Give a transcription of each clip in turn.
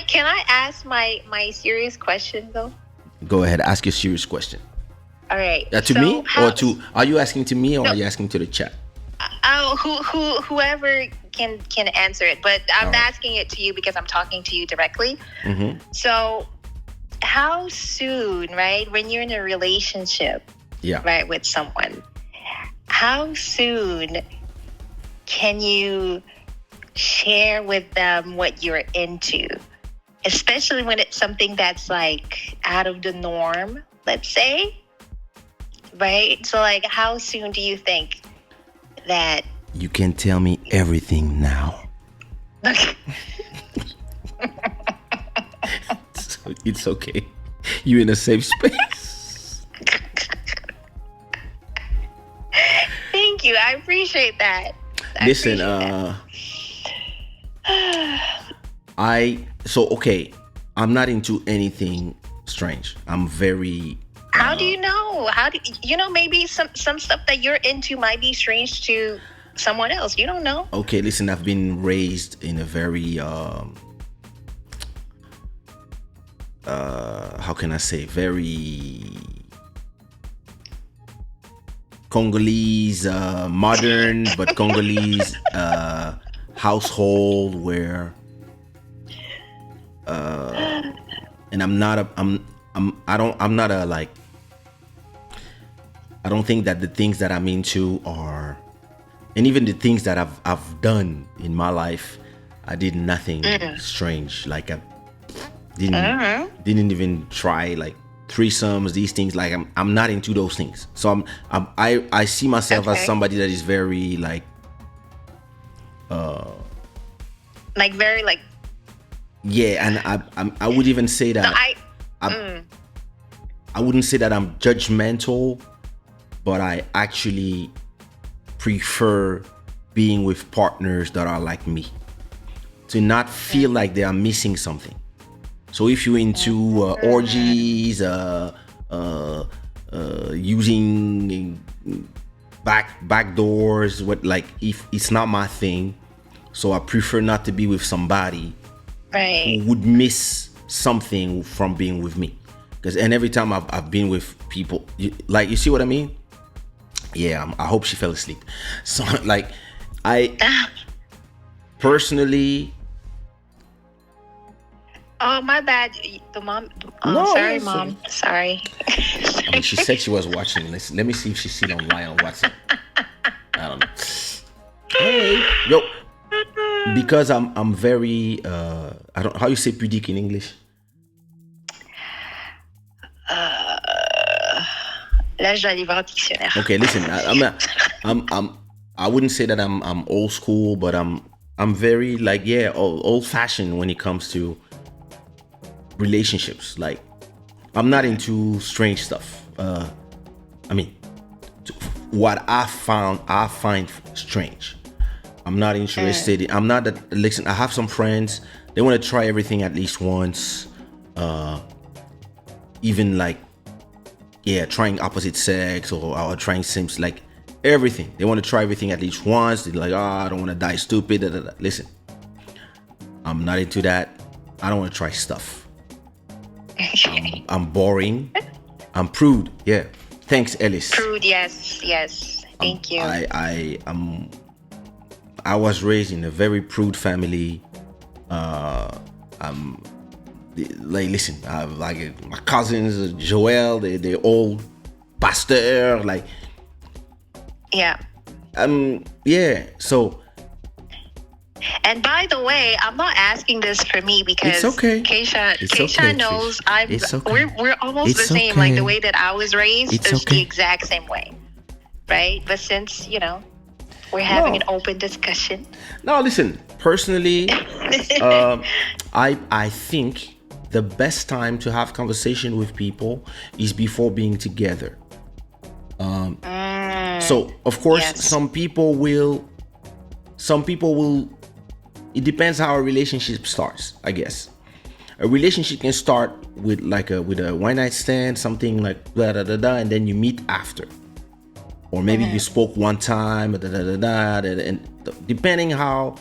Can I ask my serious question though? Go ahead, ask your serious question. All right. To so me how, or to? Are you asking to me or No. are you asking to the chat? Oh, whoever can answer it, but I'm All right. asking it to you because I'm talking to you directly. Mm-hmm. So, how soon, right, when you're in a relationship, Yeah. right, with someone, how soon can you share with them what you're into, especially when it's something that's like out of the norm, let's say, right? So, like, how soon do you think that? You can tell me everything now. So it's okay. You're in a safe space. Thank you. I appreciate that. Listen, okay. I'm not into anything strange. I'm very. How do you know? How do you know? Maybe some stuff that you're into might be strange to someone else. You don't know. Okay, listen. I've been raised in a very how can I say, very Congolese, modern but Congolese household where and I'm not a like, I don't think that the things that I'm into are, and even the things that I've done in my life, I did nothing strange. Like I didn't even try like threesomes, these things. Like I'm not into those things. So I see myself as somebody that is very like very like. Yeah, and I would even say that I wouldn't say that I'm judgmental, but I actually prefer being with partners that are like me, to not feel like they are missing something. So if you're into orgies, using back doors, if it's not my thing, so I prefer not to be with somebody who would miss something from being with me. And every time I've been with people, you see what I mean? Yeah, I hope she fell asleep. So like, I personally. Oh, my bad. The mom. Oh, No, sorry, listen. Mom. Sorry. I mean, she said she was watching. Let me see if she's still online on WhatsApp. I don't know. Hey, yo. Because I'm very I don't, how you say pudique in English? Là, je dois aller voir le dictionnaire. Okay, listen. I wouldn't say that I'm old school, but I'm very like, yeah, old fashioned when it comes to relationships. Like, I'm not into strange stuff. I mean, what I find strange. I'm not interested. I'm not that. Listen, I have some friends. They want to try everything at least once. Even like, yeah, trying opposite sex or trying sims, like everything. They want to try everything at least once. They're like, I don't want to die stupid. Da, da, da. Listen, I'm not into that. I don't want to try stuff. I'm boring. I'm prude. Yeah. Thanks, Ellis. Prude, yes. Thank you. I was raised in a very prude family. Like, listen, like my cousins, Joel, they all pastor, like. Yeah. Yeah. So. And by the way, I'm not asking this for me because it's okay. Kaysha knows Trish. we're almost the same. Okay. Like the way that I was raised is okay. the exact same way, right? But since we're having an open discussion. No, listen. Personally, I think the best time to have conversation with people is before being together. So of course, yes. some people will. It depends how a relationship starts, I guess. A relationship can start with a one night stand, something like da da da da, and then you meet after. Or maybe you spoke one time, and depending how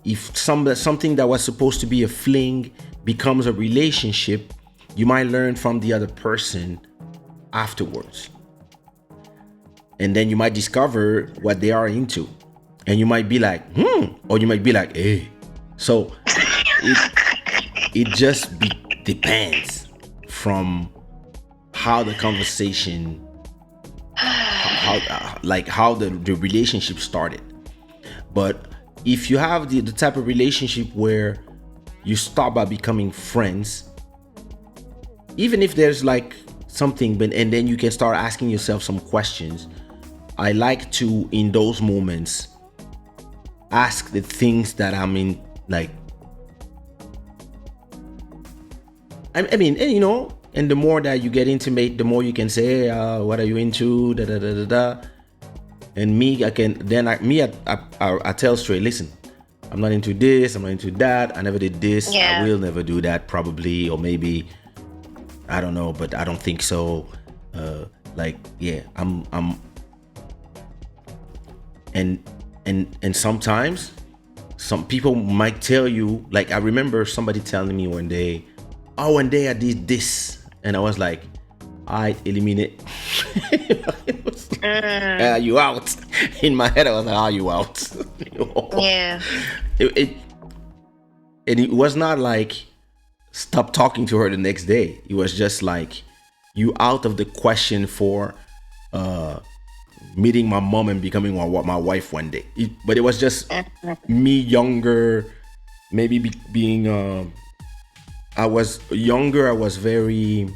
if something that was supposed to be a fling becomes a relationship, you might learn from the other person afterwards. And then you might discover what they are into. And you might be like, or you might be like, hey. So it just depends from how the conversation, how the relationship started. But if you have the type of relationship where you start by becoming friends, even if there's like something, and then you can start asking yourself some questions. I like to, in those moments, ask the things that I'm in, like, I mean, and, you know, and the more that you get intimate, the more you can say, hey, what are you into, da da da da da. And me, I tell straight, listen, I'm not into this, I'm not into that, I never did this, I will never do that, probably, or maybe, I don't know, but I don't think so. I'm and sometimes some people might tell you, like, I remember somebody telling me one day I did this, and I was like, I eliminate. You out. In my head I was like, are you out? Yeah. It was not like stop talking to her the next day. It was just like, you out of the question for meeting my mom and becoming my wife one day. But it was just me younger, maybe being I was younger, I was very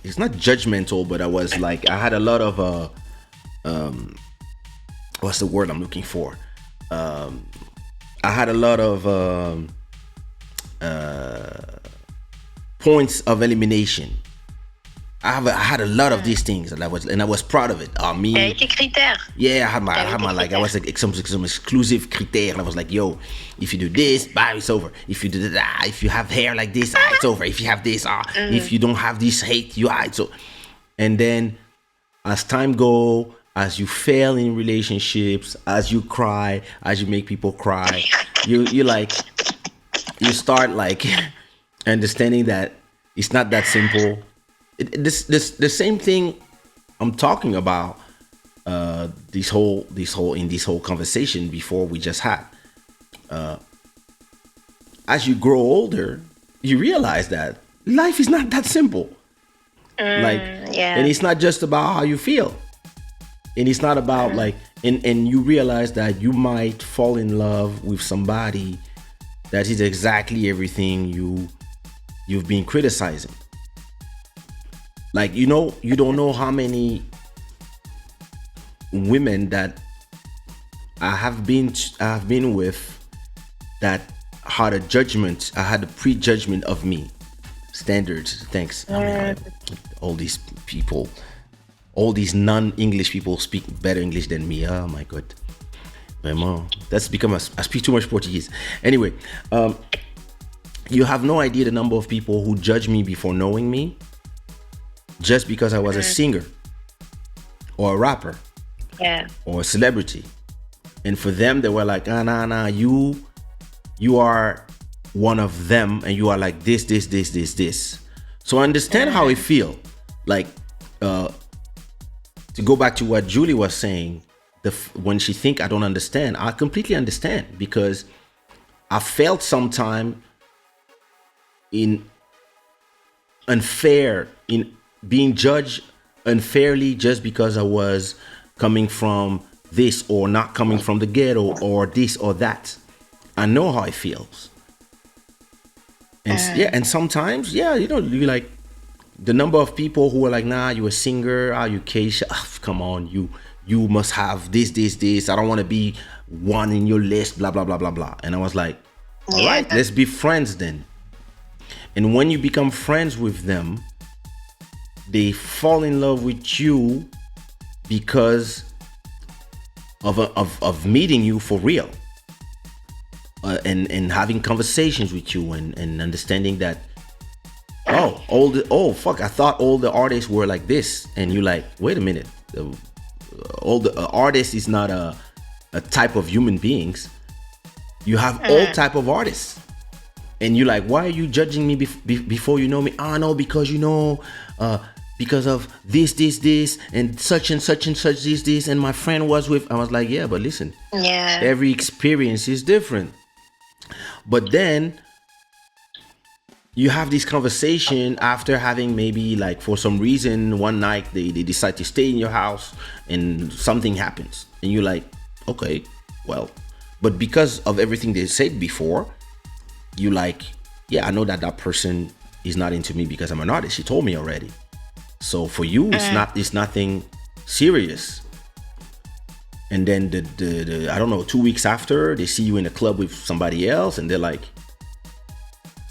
it's not judgmental, but I was like, I had a lot of what's the word I'm looking for? I had a lot of points of elimination. I had a lot of these things, and I was proud of it. Me. Yeah, I had my like, I was like some exclusive critères, and I was like, yo, if you do this, it's over. If you do that, if you have hair like this, it's over. If you have this, if you don't have this hate, it's so. And then as time go, as you fail in relationships, as you cry, as you make people cry, you start like understanding that it's not that simple. The same thing I'm talking about this whole conversation before we just had. As you grow older, you realize that life is not that simple. And it's not just about how you feel, and it's not about like, and you realize that you might fall in love with somebody that is exactly everything you've been criticizing. Like, you know, you don't know how many women that I have been with that had I had a prejudgment of me. Standards, thanks. I mean, all these people, all these non-English people speak better English than me. Oh my God. That's become I speak too much Portuguese. Anyway, you have no idea the number of people who judge me before knowing me, just because I was a singer or a rapper or a celebrity. And for them, they were like, nah, you are one of them, and you are like this. So I understand how it feel. Like, to go back to what Julie was saying, when she think I don't understand, I completely understand, because I felt sometime in being judged unfairly just because I was coming from this or not coming from the ghetto or this or that. I know how it feels. And and sometimes, you know, you like the number of people who are like, nah, you a singer, you Kaysha, come on, you must have this. I don't want to be one in your list, blah, blah, blah, blah, blah. And I was like, all right, let's be friends then. And when you become friends with them, they fall in love with you because of meeting you for real, and having conversations with you, and understanding that, I thought all the artists were like this, and you like, wait a minute, all the artist is not a type of human beings. You have all type of artists, and you're like, why are you judging me before you know me? Oh no, because because of this, and such and such this, and my friend was with. I was like, yeah, but listen, every experience is different. But then you have this conversation after having maybe like for some reason one night they decide to stay in your house and something happens, and you're like, okay, well. But because of everything they said before, you like, yeah, I know that person is not into me because I'm an artist. She told me already. So for you, it's nothing serious. And then the I don't know, 2 weeks after, they see you in a club with somebody else, and they're like,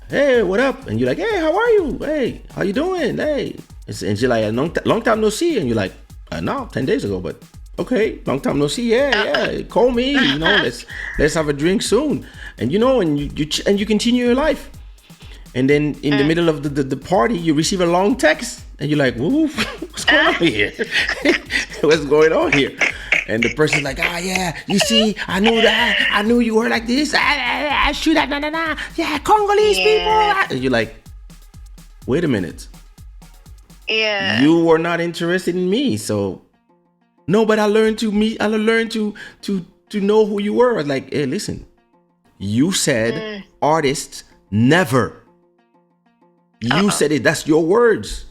hey, what up? And you're like, hey, how are you? Hey, how you doing? Hey, and she's like, a long time no see. And you're like, no, 10 days ago, but. Okay, long time no see. Yeah. Call me. Let's have a drink soon. And and you continue your life. And then in the middle of the party, you receive a long text, and you're like, "Whoa, what's going on here? What's going on here?" And the person's like, yeah, you see, I knew that. I knew you were like this. I shoot at nah. Yeah, Congolese people. And you're like, wait a minute. Yeah. You were not interested in me, so. No, but I learned to know who you were. I was like, hey, listen, you said artists never. You said it. That's your words.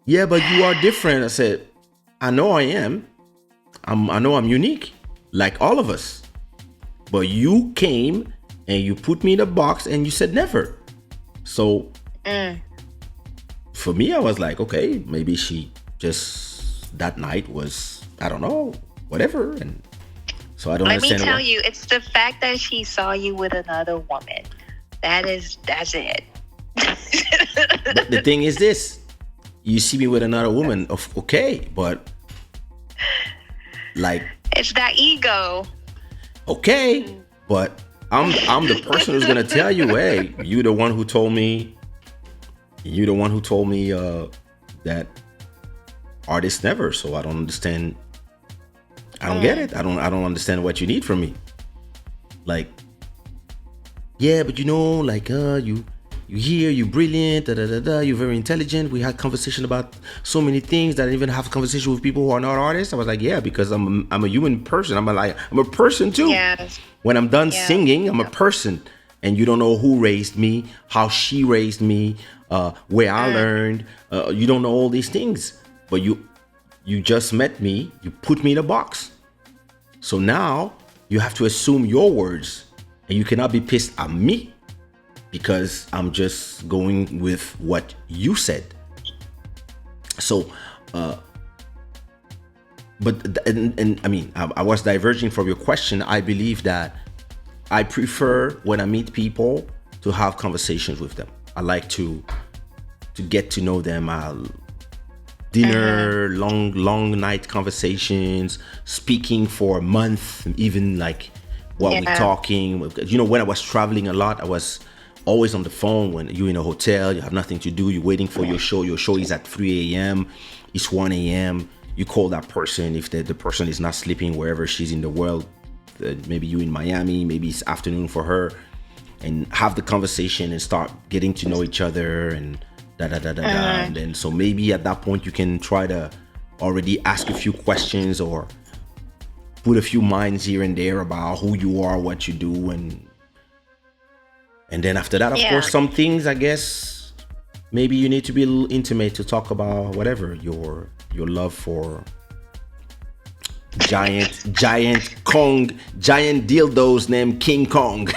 Yeah, but you are different. I said, I know I am. I know I'm unique, like all of us. But you came and you put me in a box and you said never. So for me, I was like, okay, maybe she just. That night was, I don't know, whatever. And so I don't understand. Let me tell you, it's the fact that she saw you with another woman. That's it. But the thing is this, you see me with another woman, okay, but like. It's that ego. Okay, but I'm the person who's going to tell you, hey, you the one who told me that artists never. So I don't understand. I don't get it. I don't understand what you need from me. Like, yeah, but like you here, you're brilliant, you're very intelligent. We had conversation about so many things that I didn't even have a conversation with people who are not artists. I was like, yeah, because I'm a human person. I'm a person too. Yes. When I'm done singing, I'm a person. And you don't know who raised me, how she raised me, where I learned. You don't know all these things. But you just met me, you put me in a box. So now you have to assume your words, and you cannot be pissed at me because I'm just going with what you said. So, and I mean, I was diverging from your question. I believe that I prefer when I meet people to have conversations with them. I like to get to know them. Dinner, long night conversations, speaking for a month, even like while we're talking. When I was traveling a lot, I was always on the phone. When you're in a hotel, you have nothing to do, you're waiting for your show. Your show is at 3 a.m., it's 1 a.m. You call that person if the person is not sleeping wherever she's in the world. Maybe you in Miami, maybe it's afternoon for her, and have the conversation and start getting to know each other and and then so maybe at that point you can try to already ask a few questions or put a few minds here and there about who you are, what you do, and then after that, of course, some things, I guess, maybe you need to be a little intimate to talk about whatever your love for giant dildos named King Kong.